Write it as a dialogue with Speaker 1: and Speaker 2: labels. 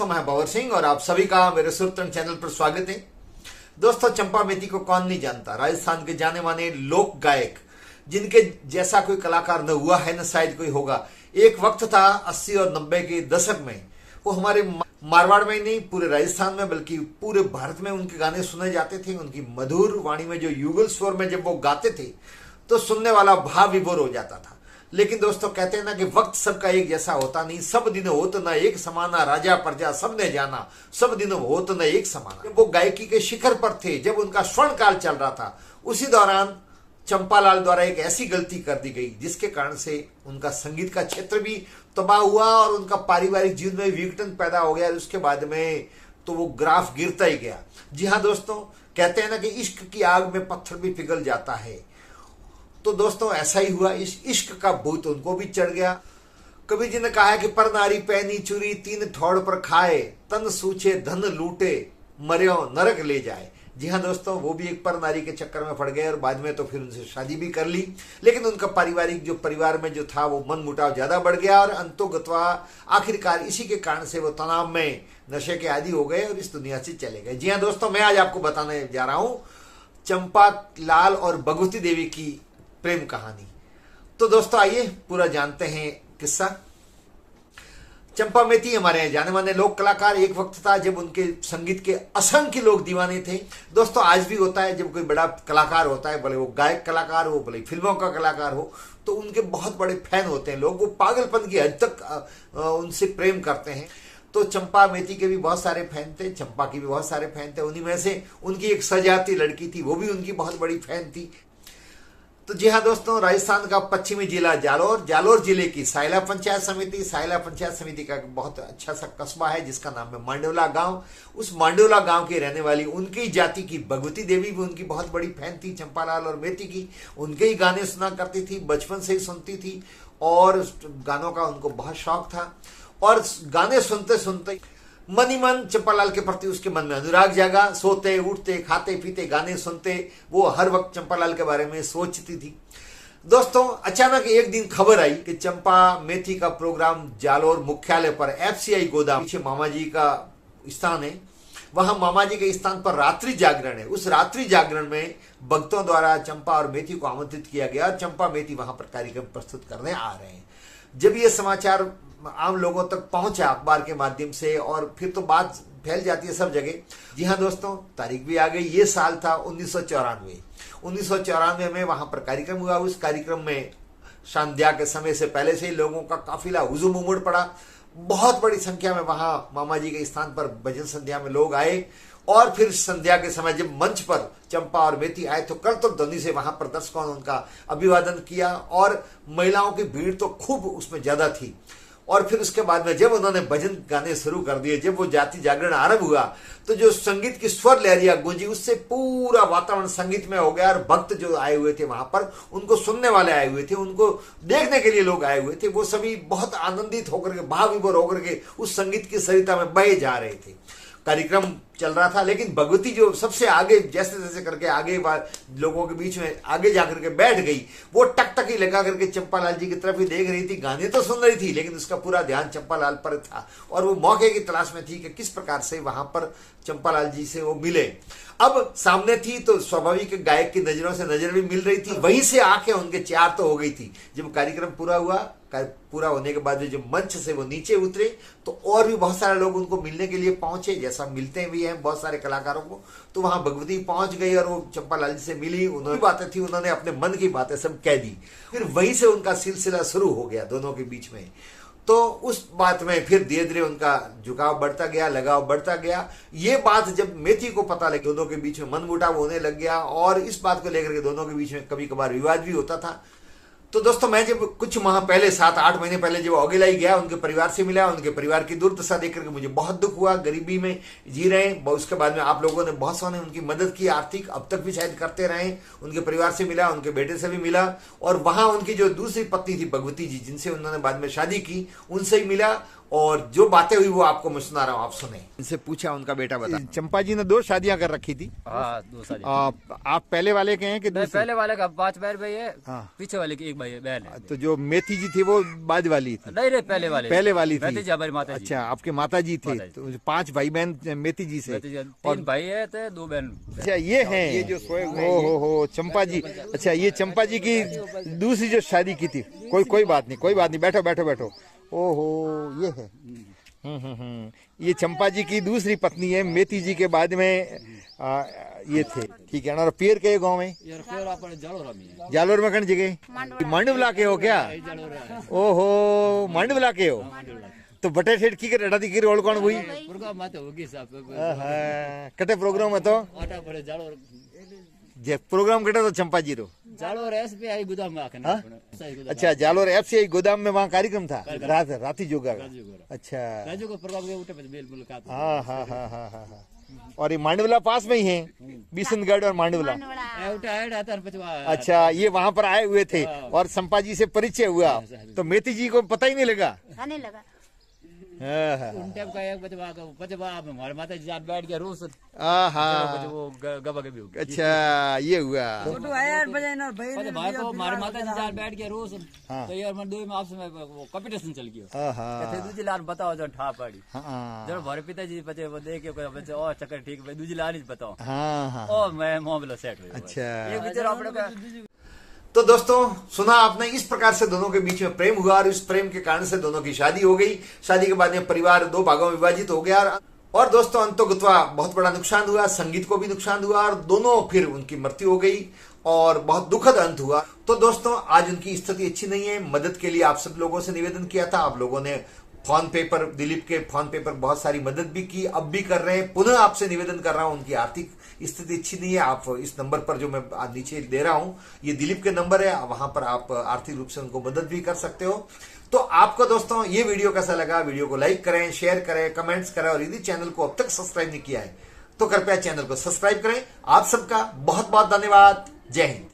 Speaker 1: दोस्तों, मैं भंवर सिंह और आप सभी का मेरे सुरतन चैनल पर स्वागत है। दोस्तों, चंपा मेथी को कौन नहीं जानता। राजस्थान के जाने माने लोक गायक, जिनके जैसा कोई कलाकार न हुआ है न शायद कोई होगा। एक वक्त था 80 और 90 के दशक में, वो हमारे मारवाड़ में ही नहीं पूरे राजस्थान में बल्कि पूरे भारत में उनके गाने सुने जाते थे। उनकी मधुर वाणी में जो युगल स्वर में जब वो गाते थे तो सुनने वाला भाव विभोर हो जाता था। लेकिन दोस्तों, कहते हैं ना कि वक्त सबका एक जैसा होता नहीं। सब दिन होत न एक समाना, राजा प्रजा सबने जाना, सब दिन होत न एक समाना। जब वो गायकी के शिखर पर थे, जब उनका स्वर्ण काल चल रहा था, उसी दौरान चंपालाल द्वारा एक ऐसी गलती कर दी गई जिसके कारण से उनका संगीत का क्षेत्र भी तबाह हुआ और उनका पारिवारिक जीवन में विघटन पैदा हो गया। और उसके बाद में तो वो ग्राफ गिरता ही गया। जी हाँ दोस्तों, कहते हैं ना कि इश्क की आग में पत्थर भी पिघल जाता है। तो दोस्तों, ऐसा ही हुआ। इस इश्क का भूत उनको भी चढ़ गया। कबीर जी ने कहा है कि पर नारी पहनी चूरी, तीन ठौड़ पर खाए, तन सूचे धन लूटे, मर्यो नरक ले जाए। जी हाँ दोस्तों, वो भी एक पर नारी के चक्कर में पड़ गए और बाद में तो फिर उनसे शादी भी कर ली। लेकिन उनका पारिवारिक जो परिवार में जो था वो मन मुटाव ज्यादा बढ़ गया और अंतोगत्वा आखिरकार इसी के कारण से वो तनाव में नशे के आदी हो गए और इस दुनिया से चले गए। जी हाँ दोस्तों, मैं आज आपको बताने जा रहा हूं चंपा लाल और भगवती देवी की प्रेम कहानी। तो दोस्तों, आइए पूरा जानते हैं किस्सा। चंपा मेथी हमारे यहाँ जाने माने लोक कलाकार। एक वक्त था जब उनके संगीत के असंख्य लोग दीवाने थे। दोस्तों, आज भी होता है जब कोई बड़ा कलाकार होता है, भले वो गायक कलाकार हो, भले फिल्मों का कलाकार हो, तो उनके बहुत बड़े फैन होते हैं लोग। वो पागलपन की हद तक उनसे प्रेम करते हैं। तो चंपा मेथी के भी बहुत सारे फैन थे, चंपा की भी बहुत सारे फैन थे। उन्हीं में से उनकी एक सजाती लड़की थी, वो भी उनकी बहुत बड़ी फैन थी। तो जी हाँ दोस्तों, राजस्थान का पश्चिमी जिला जालोर जिले की सायला पंचायत समिति का बहुत अच्छा सा कस्बा है जिसका नाम है मांडोला गांव। उस मांडोला गांव के रहने वाली उनकी जाति की भगवती देवी भी उनकी बहुत बड़ी फैन थी, चंपालाल और मेथी की। उनके ही गाने सुना करती थी, बचपन से ही सुनती थी और गानों का उनको बहुत शौक था। और गाने सुनते सुनते मन ही मन चंपालाल के प्रति उसके मन में अनुराग जागा। सोते उठते खाते पीते गाने सुनते वो हर वक्त चंपालाल के बारे में सोचती थी। दोस्तों, अचानक एक दिन खबर आई कि चंपा मेथी का प्रोग्राम जालोर मुख्यालय पर FCI गोदाम पीछे मामा जी का स्थान है, वहां मामा जी के स्थान पर रात्रि जागरण है। उस रात्रि जागरण में भक्तों द्वारा चंपा और मेथी को आमंत्रित किया गया। चंपा मेथी वहां पर कार्यक्रम प्रस्तुत करने आ रहे हैं। जब ये समाचार आम लोगों तक पहुंचा अखबार के माध्यम से और फिर तो बात फैल जाती है सब जगह। जी हाँ दोस्तों, तारीख भी आ गई। ये साल था 1994 में वहां पर कार्यक्रम हुआ। उस कार्यक्रम में संध्या के समय से पहले से ही लोगों का काफिला हुजूम उमड़ पड़ा। बहुत बड़ी संख्या में वहां मामा जी के स्थान पर भजन संध्या में लोग आए। और फिर संध्या के समय जब मंच पर चंपा और मेथी आए तो करतल ध्वनि से वहां पर दर्शकों ने उनका अभिवादन किया और महिलाओं की भीड़ तो खूब उसमें ज्यादा थी। और फिर उसके बाद में जब उन्होंने भजन गाने शुरू कर दिए, जब वो जाति जागरण आरंभ हुआ, तो जो संगीत की स्वर लहरियां गूंजी, उससे पूरा वातावरण संगीत में हो गया। और भक्त जो आए हुए थे वहां पर, उनको सुनने वाले आए हुए थे, उनको देखने के लिए लोग आए हुए थे, वो सभी बहुत आनंदित होकर के, भाव विभोर होकर के उस संगीत की सरिता में बहे जा रहे थे। कार्यक्रम चल रहा था, लेकिन भगवती जो सबसे आगे जैसे जैसे करके आगे लोगों के बीच में आगे जाकर के बैठ गई, वो टकटकी लगा करके चंपालाल जी की तरफ ही देख रही थी। गाने तो सुन रही थी लेकिन उसका पूरा ध्यान चंपालाल पर था और वो मौके की तलाश में थी कि किस प्रकार से वहां पर चंपालाल जी से वो मिले। अब सामने थी तो स्वाभाविक गायक की नजरों से नजर भी मिल रही थी, वहीं से आंखें उनके चार तो हो गई थी। जब कार्यक्रम पूरा हुआ, पूरा होने के बाद जो मंच से वो नीचे उतरे तो और भी बहुत सारे लोग उनको मिलने के लिए पहुंचे, जैसा मिलते भी हैं बहुत सारे कलाकारों को। तो वहां भगवती पहुंच गई और वो चंपालाल जी से मिली। उन्होंने बातें थी, उन्होंने अपने मन की बातें सब कह दी। फिर वहीं से उनका सिलसिला शुरू हो गया दोनों के बीच में। तो उस बात में फिर धीरे धीरे उनका झुकाव बढ़ता गया, लगाव बढ़ता गया। ये बात जब मेथी को पता लगी, दोनों के बीच में मनमुटाव होने लग गया और इस बात को लेकर के दोनों के बीच में कभी कभार विवाद भी होता था। तो दोस्तों, मैं जब कुछ माह पहले 7-8 महीने पहले जब औगिलाई गया, उनके परिवार से मिला, उनके परिवार की दुर्दशा देख करके मुझे बहुत दुख हुआ। गरीबी में जी रहे हैं। उसके बाद में आप लोगों ने बहुत सारे उनकी मदद की, आर्थिक, अब तक भी शायद करते रहे। उनके परिवार से मिला, उनके बेटे से भी मिला और वहां उनकी जो दूसरी पत्नी थी भगवती जी, जिनसे उन्होंने बाद में शादी की, उनसे ही मिला। और जो बातें हुई वो आपको मैं सुना रहा हूँ, आप सुने। इनसे पूछा, उनका बेटा बता। चंपा जी ने 2 शादियां कर रखी थी।
Speaker 2: हाँ, 2 शादियां।
Speaker 1: आप पहले वाले के हैं कि
Speaker 2: पहले वाले का 5 बहन भाई है।
Speaker 1: हाँ।
Speaker 2: पीछे वाले की 1 भाई बहन है।
Speaker 1: तो जो मेथी जी थी वो बाद वाली थी?
Speaker 2: नहीं रे, पहले वाली
Speaker 1: थी।
Speaker 2: मेथी जी हमारी माता जी।
Speaker 1: अच्छा, आपके माता जी थे। तो 5 भाई बहन मेथी जी से,
Speaker 2: 3 भाई है तो 2 बहन।
Speaker 1: अच्छा, ये हैं ये जो सोए हुए, हो चंपा जी। अच्छा, ये चंपा जी की दूसरी जो शादी की थी। कोई बात नहीं, बैठो। ओहो, ये है। ये चंपा जी की दूसरी पत्नी है। मेथी जी के बाद में ये थे, ठीक है ना। और पीर के गांव में जालोर में कौन जगह मांडवला के हो क्या? ओहो, मांडवला के हो। तो बटे ठेठ की रटा दी की रोल कौन हुई? कटे प्रोग्राम है तो जे प्रोग्राम कटे तो चंपा जी रो
Speaker 2: जालोर एसबीआई गोदाम में आके।
Speaker 1: अच्छा, जालोर एफसीआई गोदाम में वहाँ कार्यक्रम था राती जोगा। अच्छा,
Speaker 2: राजू को प्रोग्राम के उठे मेल मुलाकात।
Speaker 1: हाँ। और ये मांडवला पास में ही है, बिशनगढ़ और मांडवला। अच्छा, ये वहाँ पर आए हुए थे और चंपा जी से परिचय हुआ, तो मेथी जी को पता ही नहीं लगा।
Speaker 2: उन टाइम का एक बचवा हमारे माता जी जान बैठ गया रोज। वो गबा गबी हो गई।
Speaker 1: अच्छा, ये हुआ।
Speaker 2: भाई को हमारे माता जी जान बैठ गया रोज। तो यार मैं दो में आपसे वो कंपटीशन चल गया। कहते दूजी लान बताओ जो ठा पड़ी। जब हमारे पिताजी बचे वो देख के बच्चे और चक्कर ठीक है, दूजी लान ही बताओ। ओ मैं मामला सेट हो।
Speaker 1: अच्छा,
Speaker 2: एक बेचारा अपने का।
Speaker 1: तो दोस्तों, सुना आपने, इस प्रकार से दोनों के बीच में प्रेम हुआ और इस प्रेम के कारण से दोनों की शादी हो गई। शादी के बाद में परिवार 2 भागों में विभाजित हो गया और दोस्तों अंतोगत्वा बहुत बड़ा नुकसान हुआ, संगीत को भी नुकसान हुआ और दोनों फिर उनकी मृत्यु हो गई और बहुत दुखद अंत हुआ। तो दोस्तों, आज उनकी स्थिति अच्छी नहीं है। मदद के लिए आप सब लोगों से निवेदन किया था, आप लोगों ने फोन पे पर, दिलीप के फोन पे पर बहुत सारी मदद भी की, अब भी कर रहे हैं। पुनः आपसे निवेदन कर रहा हूं, उनकी आर्थिक स्थिति अच्छी नहीं है। आप इस नंबर पर जो मैं नीचे दे रहा हूं, ये दिलीप के नंबर है, वहां पर आप आर्थिक रूप से उनको मदद भी कर सकते हो। तो आपको दोस्तों ये वीडियो कैसा लगा? वीडियो को लाइक करें, शेयर करें, कमेंट्स करें और यदि चैनल को अब तक सब्सक्राइब नहीं किया है तो कृपया चैनल को सब्सक्राइब करें। आप सबका बहुत बहुत धन्यवाद। जय हिंद।